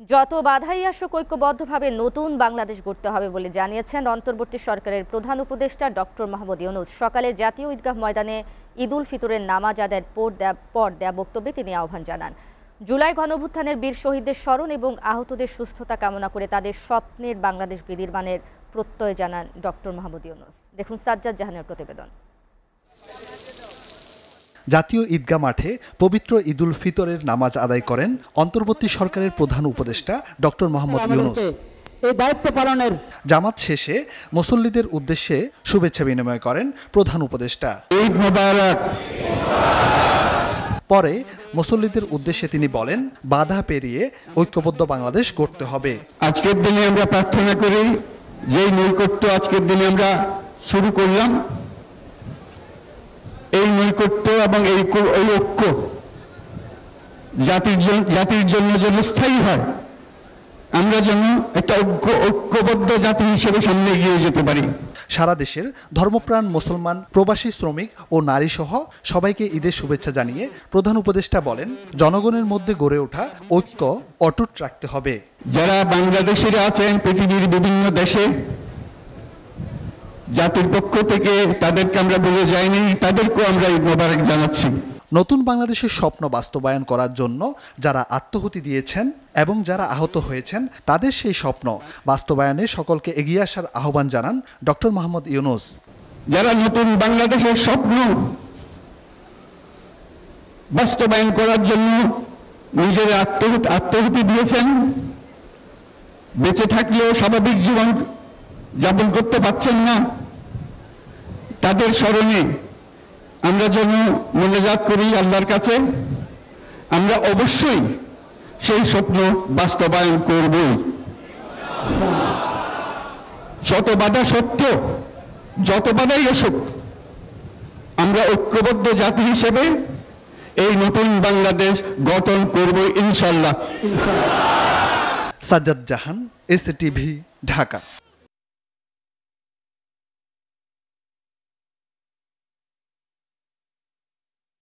যত বাধাই আসুক ঐক্যবদ্ধভাবে নতুন বাংলাদেশ গড়তে হবে বলে জানিয়েছেন অন্তর্বর্তী সরকারের প্রধান উপদেষ্টা ডক্টর মাহমুদ ইউনূস। সকালে জাতীয় ঈদগাহ ময়দানে ঈদ উল ফিতরের নামাজ আদায়ের পর দেয়া বক্তব্যে তিনি আহ্বান জানান। জুলাই গণঅভ্যুত্থানের বীর শহীদদের স্মরণ এবং আহতদের সুস্থতা কামনা করে তাদের স্বপ্নের বাংলাদেশ বিনির্মাণের প্রত্যয় জানান ডক্টর মাহমুদ ইউনূস। দেখুন সাজ্জাদ জাহানের প্রতিবেদন। জাতীয় ঈদগাহ মাঠে পবিত্র ঈদ উল ফিতরের নামাজ আদায় করেন অন্তর্বর্তী সরকারের প্রধান উপদেষ্টা ডক্টর মাহমুদ ইউনূস। জামাত শেষে মুসল্লিদের উদ্দেশ্যে শুভেচ্ছা বিনিময় করেন প্রধান উপদেষ্টা। ঈদ মোবারক। পরে মুসল্লিদের উদ্দেশ্যে তিনি বলেন, বাধা পেরিয়ে ঐক্যবদ্ধ বাংলাদেশ গড়তে হবে। আজকের দিনে আমরা প্রার্থনা করি, যেই নৈকট্য আজকের দিনে আমরা শুরু করলাম, এই নৈকট্য এবং এই ঐক্য জাতির জন্য যেন স্থায়ী হয়, আমরা যেন একটা ঐক্যবদ্ধ জাতি হিসেবে সামনে এগিয়ে যেতে পারি। সারা দেশের ধর্মপ্রাণ মুসলমান, প্রবাসী শ্রমিক ও নারী সহ সবাইকে ঈদের শুভেচ্ছা জানিয়ে প্রধান উপদেষ্টা বলেন, জনগণের মধ্যে গড়ে ওঠা ঐক্য অটুট রাখতে হবে। যারা বাংলাদেশিরা আছেন পৃথিবীর বিভিন্ন দেশে, জাতির পক্ষ থেকে তাদেরকে আমরা বলে যাইনি, তাদেরকেও আমরা ঈদ মোবারক জানাচ্ছি। নতুন বাংলাদেশের স্বপ্ন বাস্তবায়ন করার জন্য যারা আত্মহুতি দিয়েছেন এবং যারা আহত হয়েছেন, তাদের সেই স্বপ্ন বাস্তবায়নে সকলকে এগিয়ে আসার আহ্বান জানান ডক্টর মাহমুদ ইউনূস। যারা নতুন বাংলাদেশের স্বপ্ন বাস্তবায়ন করার জন্য নিজের আত্মহুতি দিয়েছেন, বেঁচে থাকলেও স্বাভাবিক জীবন যাপন করতে পারছেন না, তাদের স্মরণে আমরা যেন মোনাজাত করি আল্লাহর কাছে। আমরা অবশ্যই সেই স্বপ্ন বাস্তবায়ন করব। শত বাধা সত্ত্বেও, যত বাধাই আসুক, আমরা ঐক্যবদ্ধ জাতি হিসেবে এই নতুন বাংলাদেশ গঠন করব ইনশাআল্লাহ। সাজ্জাদ জাহান, এসএটিভি, ঢাকা।